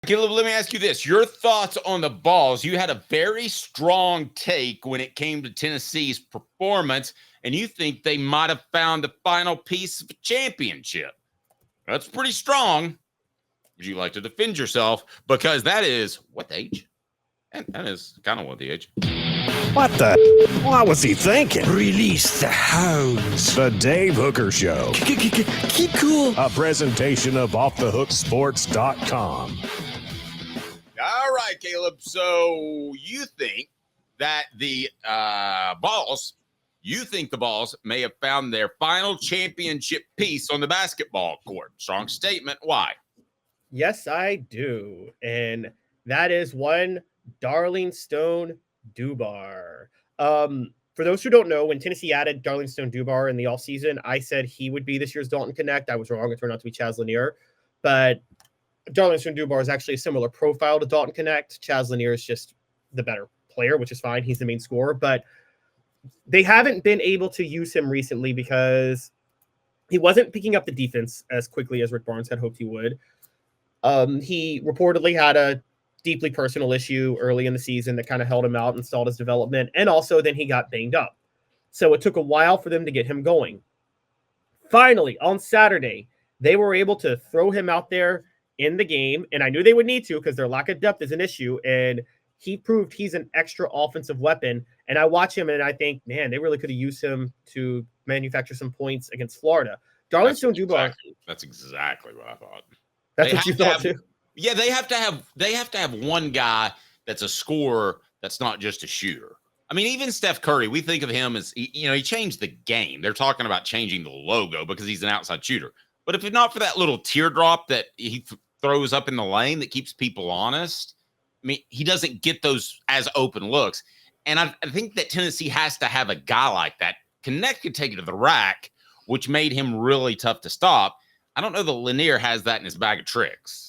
Caleb, let me ask you this. Your thoughts on the Vols. You had a very strong take when it came to Tennessee's performance, and you think they might have found the final piece of a championship. That's pretty strong. Would you like to defend yourself? Because that is what age? And that is kind of what the age. What the? What was he thinking? Release the hounds. The Dave Hooker Show. Keep cool. A presentation of OffTheHookSports.com. All right, Caleb. So you think that the Vols, may have found their final championship piece on the basketball court. Strong statement. Why? Yes, I do. And that is one Darlinstone Dubar. For those who don't know, when Tennessee added Darlinstone Dubar in the offseason, I said he would be this year's Dalton Connect. I was wrong. It turned out to be Chaz Lanier. But Darlinstone Dubar is actually a similar profile to Dalton Connect. Chaz Lanier is just the better player, which is fine. He's the main scorer. But they haven't been able to use him recently because he wasn't picking up the defense as quickly as Rick Barnes had hoped he would. He reportedly had a deeply personal issue early in the season that kind of held him out and stalled his development. And also then he got banged up. So it took a while for them to get him going. Finally, on Saturday, they were able to throw him out there in the game. And I knew they would need to because their lack of depth is an issue. And he proved he's an extra offensive weapon. And I watch him and I think, man, they really could have used him to manufacture some points against Florida. Darlinstone Dubar. That's exactly what I thought. That's what you thought too? Yeah, they have to have one guy that's a scorer that's not just a shooter. I mean, even Steph Curry, we think of him as, he changed the game. They're talking about changing the logo because he's an outside shooter. But if not for that little teardrop that he throws up in the lane that keeps people honest, I mean, he doesn't get those as open looks. And I think that Tennessee has to have a guy like that. Connect could take it to the rack, which made him really tough to stop. I don't know that Lanier has that in his bag of tricks.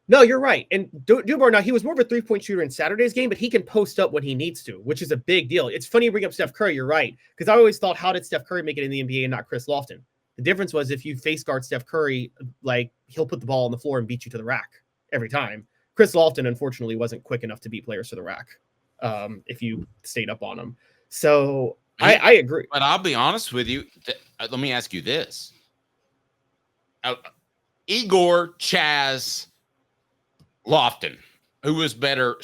No, you're right. And Dubar, now he was more of a three-point shooter in Saturday's game, but he can post up when he needs to, which is a big deal. It's funny you bring up Steph Curry. You're right. Because I always thought, how did Steph Curry make it in the NBA and not Chris Lofton? The difference was if you face guard Steph Curry, like he'll put the ball on the floor and beat you to the rack every time. Chris Lofton, unfortunately, wasn't quick enough to beat players to the rack if you stayed up on him. So I agree. But I'll be honest with you. Let me ask you this. Igor, Chaz, Lofton, who was better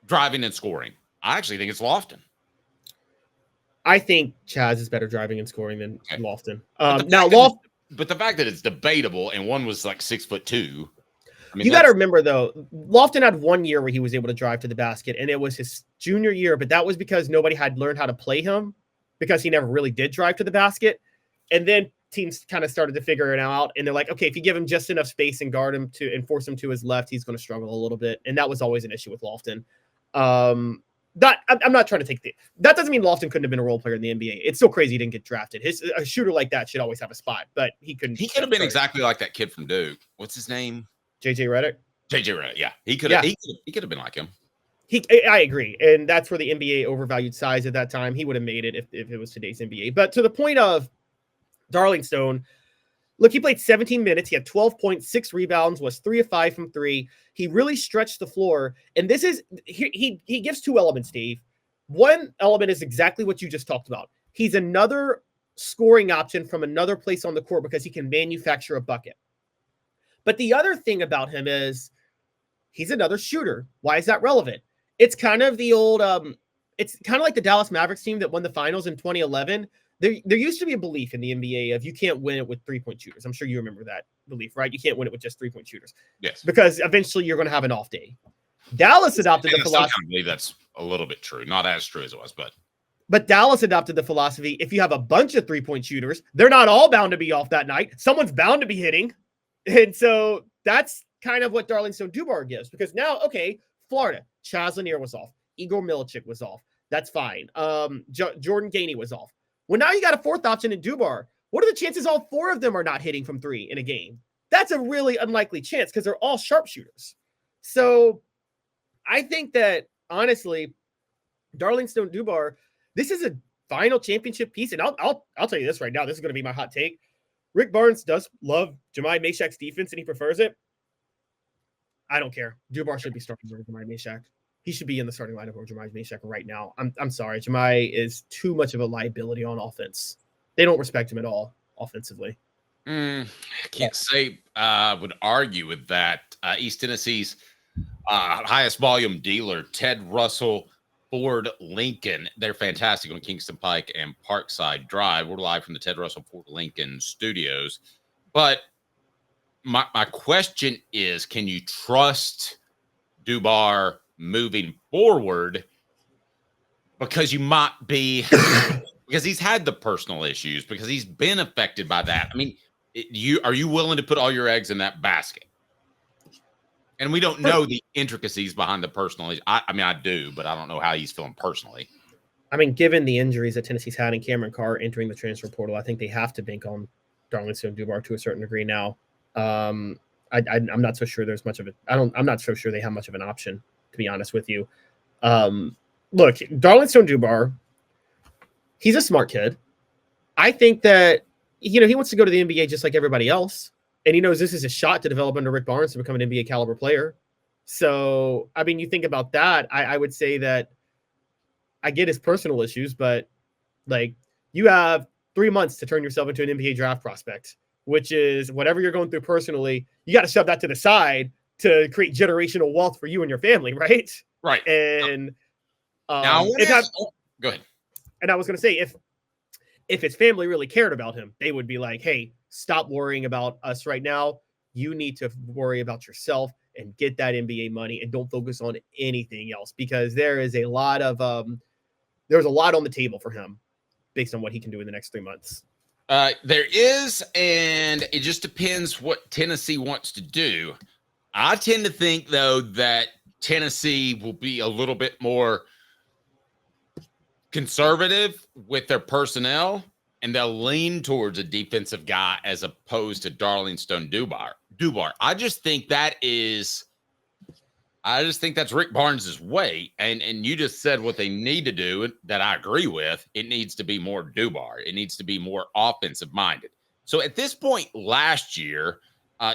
driving and scoring? I actually think it's Lofton. I think Chaz is better driving and scoring than Lofton. But the fact that it's debatable and one was like 6'2", I mean, you got to remember though, Lofton had 1 year where he was able to drive to the basket, and it was his junior year. But that was because nobody had learned how to play him because he never really did drive to the basket, and then teams kind of started to figure it out, and they're like, okay, if you give him just enough space and guard him to enforce him to his left, he's going to struggle a little bit. And that was always an issue with Lofton. I'm not trying to take that doesn't mean Lofton couldn't have been a role player in the NBA. It's so crazy he didn't get drafted. A shooter like that should always have a spot, but he couldn't. He could have been exactly like that kid from Duke. What's his name? JJ Redick. Yeah. He could have been like him. I agree. And that's where the NBA overvalued size at that time. He would have made it if it was today's NBA. But to the point of Darlinstone, look, he played 17 minutes. He had 12 points, 6 rebounds, was 3 of 5 from 3. He really stretched the floor. And this is, he gives 2 elements, Dave. One element is exactly what you just talked about. He's another scoring option from another place on the court because he can manufacture a bucket. But the other thing about him is he's another shooter. Why is that relevant? It's kind of the old, it's kind of like the Dallas Mavericks team that won the finals in 2011. There used to be a belief in the NBA of you can't win it with 3-point shooters. I'm sure you remember that belief, right? You can't win it with just 3-point shooters. Yes. Because eventually you're going to have an off day. Dallas adopted the philosophy. I believe that's a little bit true. Not as true as it was, but Dallas adopted the philosophy. If you have a bunch of 3-point shooters, they're not all bound to be off that night. Someone's bound to be hitting. And so that's kind of what Darlinstone Dubar gives, because now, okay, Florida, Chaz Lanier was off. Igor Milicic was off. That's fine. Jordan Gainey was off. Well, now you got a fourth option in Dubar. What are the chances all 4 of them are not hitting from 3 in a game? That's a really unlikely chance because they're all sharpshooters. So I think that, honestly, Darlinstone Dubar, this is a final championship piece. And I'll tell you this right now. This is going to be my hot take. Rick Barnes does love Jemai Mashak's defense, and he prefers it. I don't care. Dubar should be starting over Jemai Meshack. He should be in the starting lineup over Jemai Meshack right now. I'm sorry. Jemai is too much of a liability on offense. They don't respect him at all offensively. I can't say I would argue with that. East Tennessee's highest volume dealer, Ted Russell Ford Lincoln. They're fantastic on Kingston Pike and Parkside Drive. We're live from the Ted Russell Ford Lincoln studios. But my question is, can you trust Dubar moving forward? Because you might be, because he's had the personal issues, because he's been affected by that. I mean, are you willing to put all your eggs in that basket? And we don't know the intricacies behind the personal. I mean, I do, but I don't know how he's feeling personally. I mean, given the injuries that Tennessee's had and Cameron Carr entering the transfer portal, I think they have to bank on Darlinstone Dubar to a certain degree now. I'm not so sure there's much of it. I'm not so sure they have much of an option, to be honest with you. Look, Darlinstone Dubar, he's a smart kid. I think that, he wants to go to the NBA just like everybody else. And he knows this is a shot to develop under Rick Barnes to become an NBA caliber player. So, I mean, you think about that, I would say that I get his personal issues, but like, you have 3 months to turn yourself into an NBA draft prospect, which is whatever you're going through personally. You got to shove that to the side to create generational wealth for you and your family, right? Right. And now, go ahead. And I was going to say, if his family really cared about him, they would be like, hey, stop worrying about us right now. You need to worry about yourself and get that NBA money and don't focus on anything else, because there's a lot on the table for him based on what he can do in the next 3 months. There is, and it just depends what Tennessee wants to do. I tend to think, though, that Tennessee will be a little bit more conservative with their personnel, and they'll lean towards a defensive guy as opposed to Darlinstone Dubar. I just think that's Rick Barnes' way. And you just said what they need to do that I agree with. It needs to be more Dubar. It needs to be more offensive minded. So at this point last year,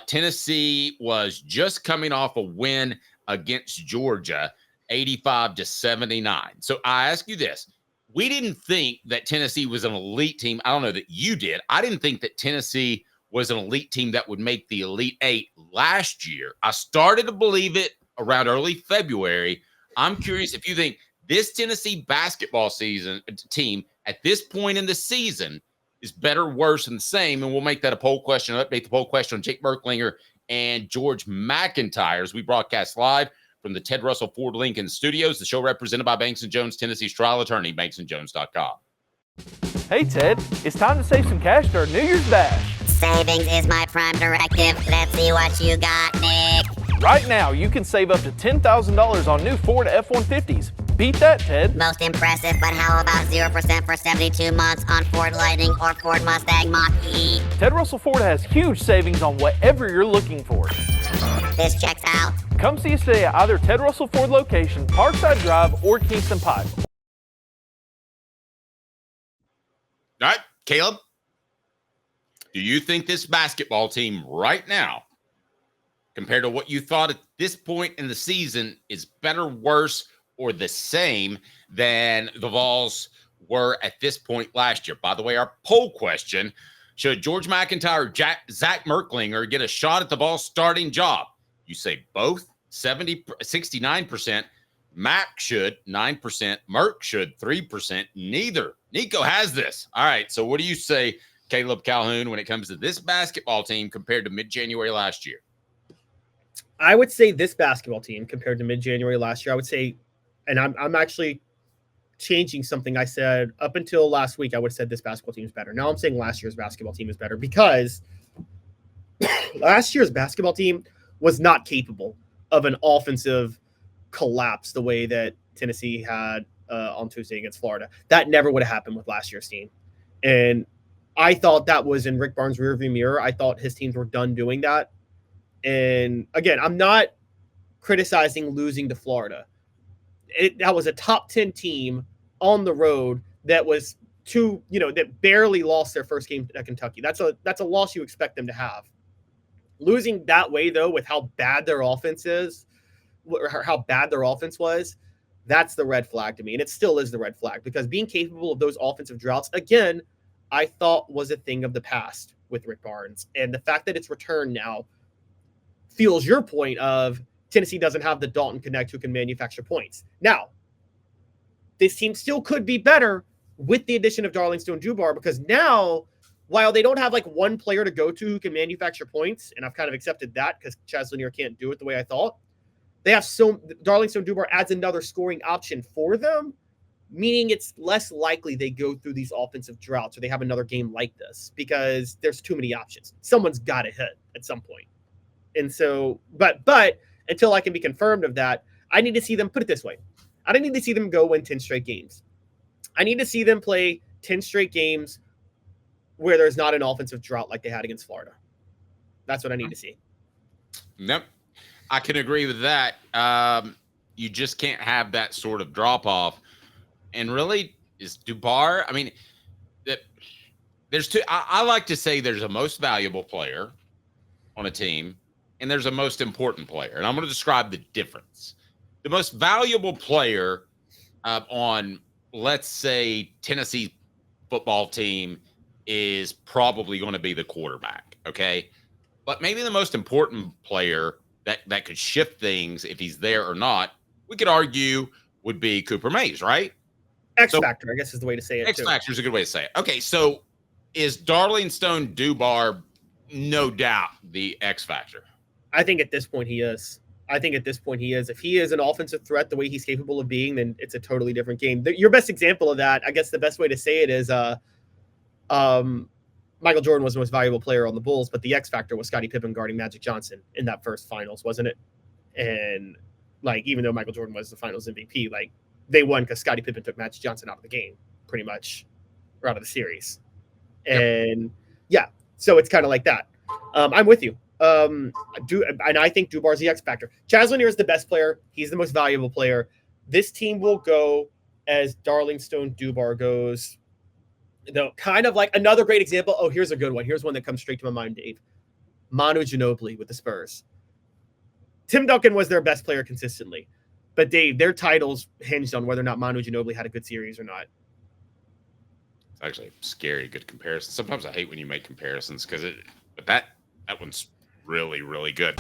Tennessee was just coming off a win against Georgia, 85-79. So I ask you this. We didn't think that Tennessee was an elite team. I don't know that you did. I didn't think that Tennessee was an elite team that would make the Elite Eight last year. I started to believe it around early February. I'm curious if you think this Tennessee basketball team at this point in the season is better, worse, and the same. And we'll make that a poll question, update the poll question on Jake Berklinger and George McIntyre as we broadcast live from the Ted Russell Ford Lincoln Studios, the show represented by Banks & Jones, Tennessee's trial attorney, banksandjones.com. Hey, Ted, it's time to save some cash to our New Year's Dash. Savings is my prime directive. Let's see what you got, Nick. Right now, you can save up to $10,000 on new Ford F-150s. Beat that, Ted. Most impressive, but how about 0% for 72 months on Ford Lightning or Ford Mustang Mach-E? Ted Russell Ford has huge savings on whatever you're looking for. This checks out. Come see us today at either Ted Russell Ford location, Parkside Drive, or Kingston Pike. All right, Caleb, do you think this basketball team right now, compared to what you thought at this point in the season, is better, worse, or the same than the Vols were at this point last year? By the way, our poll question, should George McIntyre or Zach Merklinger get a shot at the Vols starting job? You say both, 69%. Mac should, 9%. Merk should, 3%. Neither. Nico has this. All right, so what do you say, Caleb Calhoun, when it comes to this basketball team compared to mid-January last year? I would say this basketball team compared to mid-January last year, I would say, and I'm actually changing something I said up until last week. I would have said this basketball team is better. Now I'm saying last year's basketball team is better because last year's basketball team was not capable of an offensive collapse the way that Tennessee had on Tuesday against Florida. That never would have happened with last year's team. And I thought that was in Rick Barnes' rearview mirror. I thought his teams were done doing that. And again, I'm not criticizing losing to Florida. That was a top 10 team on the road that was that barely lost their first game at Kentucky. That's a loss you expect them to have. Losing that way, though, with how bad their offense is, or how bad their offense was, that's the red flag to me. And it still is the red flag because being capable of those offensive droughts, again, I thought was a thing of the past with Rick Barnes. And the fact that it's returned now fuels your point of Tennessee doesn't have the Dalton Connect who can manufacture points. Now, this team still could be better with the addition of Darlinstone Dubar because now, while they don't have like one player to go to who can manufacture points, and I've kind of accepted that because Chaz Lanier can't do it the way I thought, they have Darlinstone Dubar adds another scoring option for them, meaning it's less likely they go through these offensive droughts or they have another game like this because there's too many options. Someone's got to hit at some point. And so, but until I can be confirmed of that, I need to see them, put it this way, I don't need to see them go win 10 straight games. I need to see them play 10 straight games where there's not an offensive drought like they had against Florida. That's what I need to see. Yep. I can agree with that. You just can't have that sort of drop off. And really, is Dubar, I mean, there's two. I like to say there's a most valuable player on a team and there's a most important player. And I'm going to describe the difference. The most valuable player on, let's say, Tennessee football team is probably going to be the quarterback, okay? But maybe the most important player that could shift things if he's there or not, we could argue would be Cooper Mays, right? X Factor, I guess is the way to say it. X Factor is a good way to say it. Okay, so is Darlinstone Dubar no doubt the X Factor? I think at this point he is. If he is an offensive threat the way he's capable of being, then it's a totally different game. Your best example of that, I guess the best way to say it is Michael Jordan was the most valuable player on the Bulls, but the X Factor was Scottie Pippen guarding Magic Johnson in that first finals, wasn't it? And like, even though Michael Jordan was the finals MVP, like they won because Scottie Pippen took Magic Johnson out of the game pretty much, or out of the series. And yeah, so it's kind of like that. I'm with you. And I think Dubar's the X Factor. Chaz Lanier is the best player. He's the most valuable player. This team will go as Darlinstone Dubar goes. Though, kind of like another great example. Oh, here's a good one. Here's one that comes straight to my mind, Dave. Manu Ginobili with the Spurs. Tim Duncan was their best player consistently. But Dave, their titles hinged on whether or not Manu Ginobili had a good series or not. It's actually a scary good comparison. Sometimes I hate when you make comparisons because that one's really, really good.